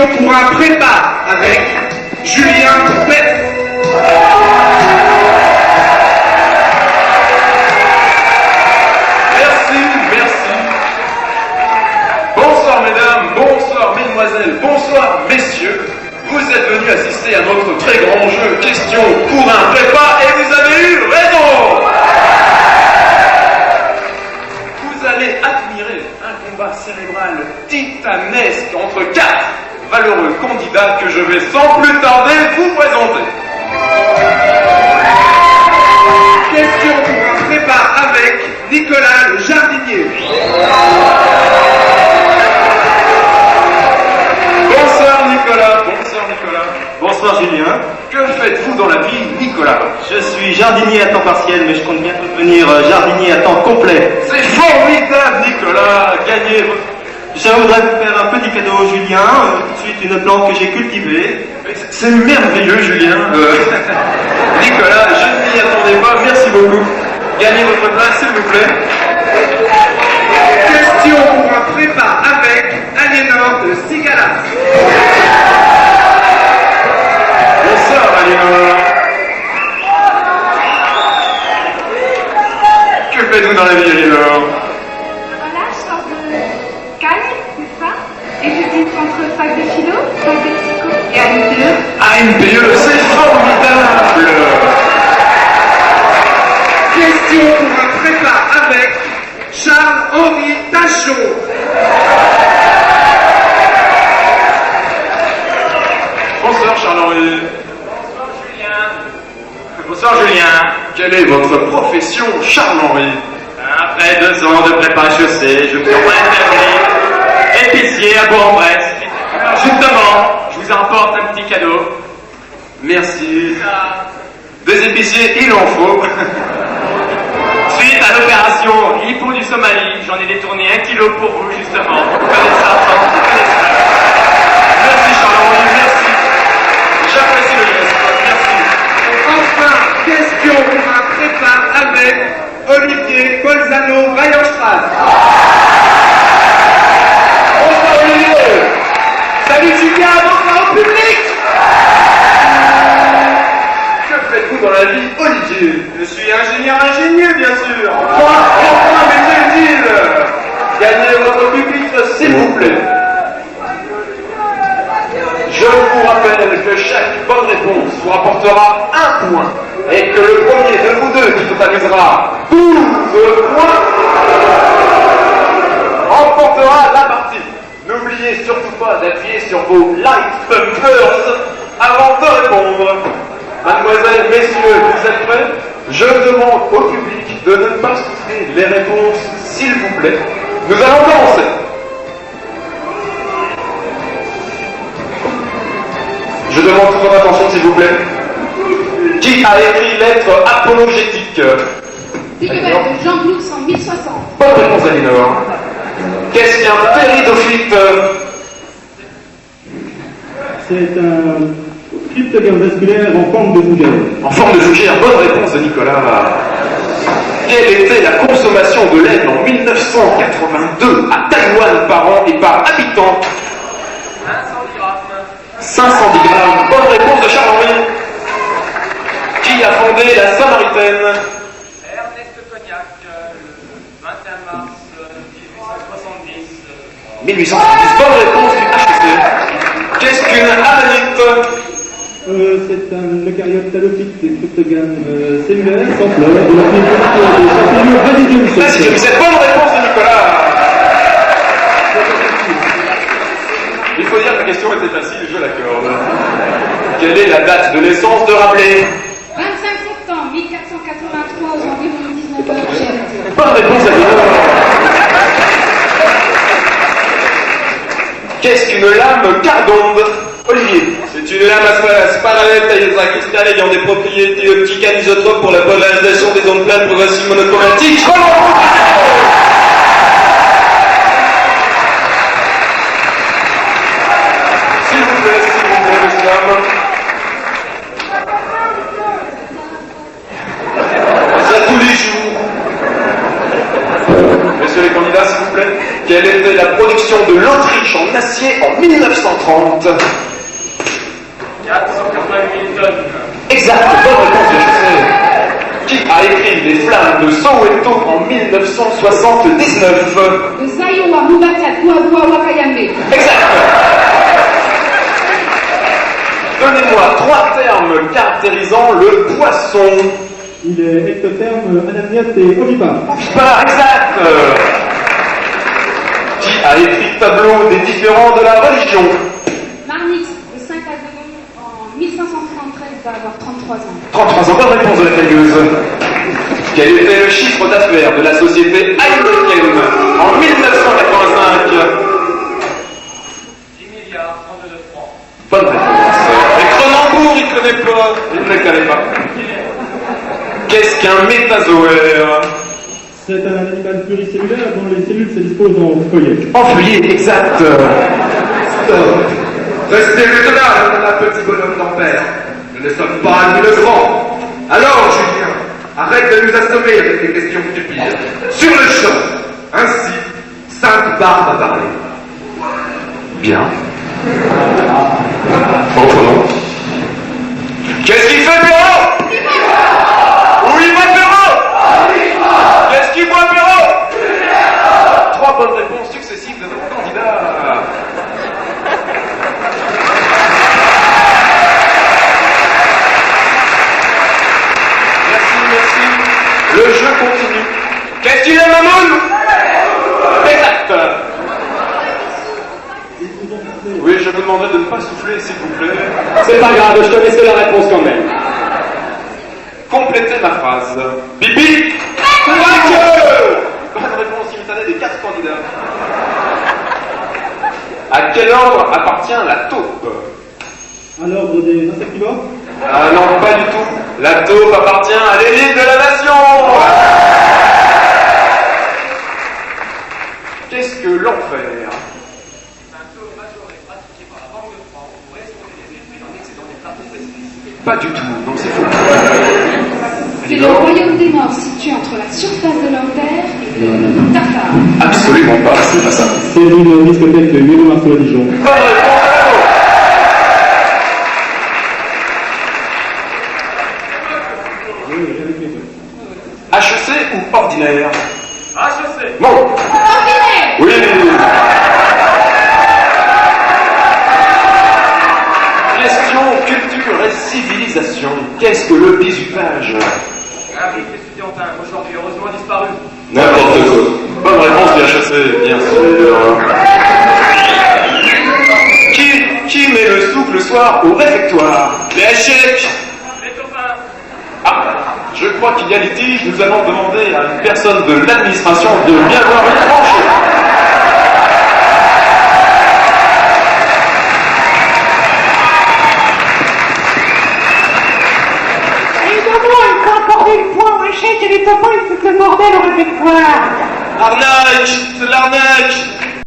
pour un prépa avec Julien Bett. Merci. Bonsoir mesdames, bonsoir mesdemoiselles, bonsoir messieurs. Vous êtes venus assister à notre très grand jeu question pour un prépa et vous avez eu raison. Vous allez admirer un combat cérébral titanesque entre 4 valeureux candidats que je vais sans plus tarder vous présenter. Question pour un prépa avec Nicolas le jardinier. Bonsoir Nicolas. Bonsoir Julien. Que faites-vous dans la vie, Nicolas? Je suis jardinier à temps partiel, mais je compte bientôt devenir jardinier à temps complet. C'est formidable, Nicolas. Gagnez votre... Je voudrais vous faire un petit cadeau, Julien. Tout de suite, une plante que j'ai cultivée. C'est merveilleux, Julien. Nicolas, je ne m'y attendais pas. Merci beaucoup. Gagnez votre place, s'il vous plaît. Question pour un prépa avec Aliénor de Sigalas. Bonsoir, Aliénor. Que faites-vous dans la vie, Aliénor? Voilà, je sors de Cannes, n'est-ce pas? Et j'étais entre fac de philo, fac de psycho et AMPE. AMPE, c'est formidable. Question pour un prépa avec Charles-Henri Tachon. Bonsoir, Charles-Henri. Bonsoir Julien. Quelle est votre profession, Charles-Henri? Après 2 ans de prépa HEC, je me suis enfin épicier à Bourg-en-Bresse. Alors justement, je vous apporte un petit cadeau. Merci. Des épiciers, il en faut. Suite à l'opération Hippo du Somalie, j'en ai détourné 1 kilo pour vous, justement. Vous connaissez ça, vous connaissez ça. Merci Charles-Henri, merci. J'apprécie le geste. Merci. Enfin, question pour un prépa avec Olivier Bolzano Weihenstrass. Bonsoir Olivier. Salut Julien, bonsoir au public. Que faites-vous dans la vie, Olivier? Je suis ingénieux, bien sûr. Enfin, mais quel deal! Gagnez votre pupitre, s'il vous plaît. Je vous rappelle que chaque bonne réponse vous rapportera 1 point et que le premier de vous deux qui totalisera 12 points remportera la partie. N'oubliez surtout pas d'appuyer sur vos light bumpers avant de répondre. Mademoiselles, messieurs, vous êtes prêts? Je demande au public de ne pas souffler les réponses, s'il vous plaît. Nous allons commencer. Je demande toute votre attention, s'il vous plaît. Qui a écrit l'être apologétique? Piquebel de Jean Glouks en 1060. Bonne réponse, Alinor. Qu'est-ce qu'un péridophyte? C'est un cryptogramme vasculaire en forme de fougère. En forme de fougère, bonne réponse de Nicolas. Quelle était la consommation de laine en 1982 à Taïwan par an et par habitant? 510 grammes. Bonne réponse de Charles-Henri. Qui a fondé la Samaritaine? Ernest Cognac, le 21 mars 1870. 1870. Bonne réponse du HEC. Qu'est-ce qu'une amanite? C'est un eucaryote talophyte des cryptogrammes cellulaires sans fleurs de la des champignons Basidium. Basidium. C'est bonne réponse de Nicolas. Il faut dire que la question était facile, je l'accorde. Quelle est la date de naissance de Rabelais? 25 septembre 1483 aux environs de 19h. Bonne réponse à Nicolas. Qu'est-ce qu'une lame cardonde? Olivier. C'est une lame à parallèle tétracrystale ayant des propriétés optiques anisotropes pour la polarisation des ondes planes progressives monochromatiques. S'il vous plaît, l'islam. Ça tous les jours. Messieurs les candidats, s'il vous plaît. Quelle était la production de l'Autriche en acier en 1930? 488 000 tonnes. Exact, bonne réponse, bien chassé. Qui a écrit Les Flammes de Soweto en 1979? De Zayo wa Mubata Kuabua Wakayambe. Exact. Donnez-moi 3 termes caractérisant le poisson. Il est ectotherme, anamniote et ovipare. Ovipare, exact. Qui a écrit Tableau des différents de la religion? Marnix, le 5 avril en 1573, va avoir 33 ans. 33 ans, bonne réponse de la tailleuse. Quel était le chiffre d'affaires de la société Heineken en 1985? 10 milliards, 32 francs. Bonne réponse. Et Cronenbourg, il ne connaît pas. Il ne connaît pas. Qu'est-ce qu'un métazoaire? C'est un animal pluricellulaire dont les cellules se disposent en feuillet. En feuillet, exact. Restez raisonnable, mon petit bonhomme d'Ampère. Nous ne sommes pas ni le grand. Alors, Julien, arrête de nous assommer avec des questions stupides. Sur le champ, ainsi, 5 barbes à parler. Bien. Autrement. Qu'est-ce qu'il fait, Perrault? Où il va, Perrault? Qu'est-ce qu'il voit, Perrault? 3 bonnes réponses successives de nos candidats. Merci. Le jeu continue. Qu'est-ce qu'il est, Mamoun? Exact. Oui, je vous demanderai de ne pas souffler, s'il vous plaît. C'est pas grave, je connaissais la réponse quand même. Complétez ma phrase. Bibi. Quoique. Bonne réponse simultanée des 4 candidats. À quel ordre appartient la taupe? À l'ordre des insectivores. Ah non, pas du tout. La taupe appartient à l'élite de la nation. Qu'est-ce que l'enfer? Pas du tout, non, c'est faux. C'est le royaume des morts situé entre la surface de l'enfer et le Tartare. Absolument pas, c'est pas ça. C'est une discothèque de Hugo-Marceau à Dijon. Bonne réponse, bravo. HEC ou ordinaire? HEC. Bon. Ordinaire. Oui. Question culture et civilisation. Qu'est-ce que le bisupage? Un rite estudiantin, aujourd'hui heureusement disparu. N'importe quoi. Bonne réponse, bien chassé, bien sûr. Qui met le soupe le soir au réfectoire? Les échecs. Les copains. Ah, je crois qu'il y a litige. Nous allons demander à une personne de l'administration de bien voir une tranche. Évidemment, il faut accorder le point au échec et les copains, ils foutent le bordel au réfectoire. Arnaque, c'est l'arnaque.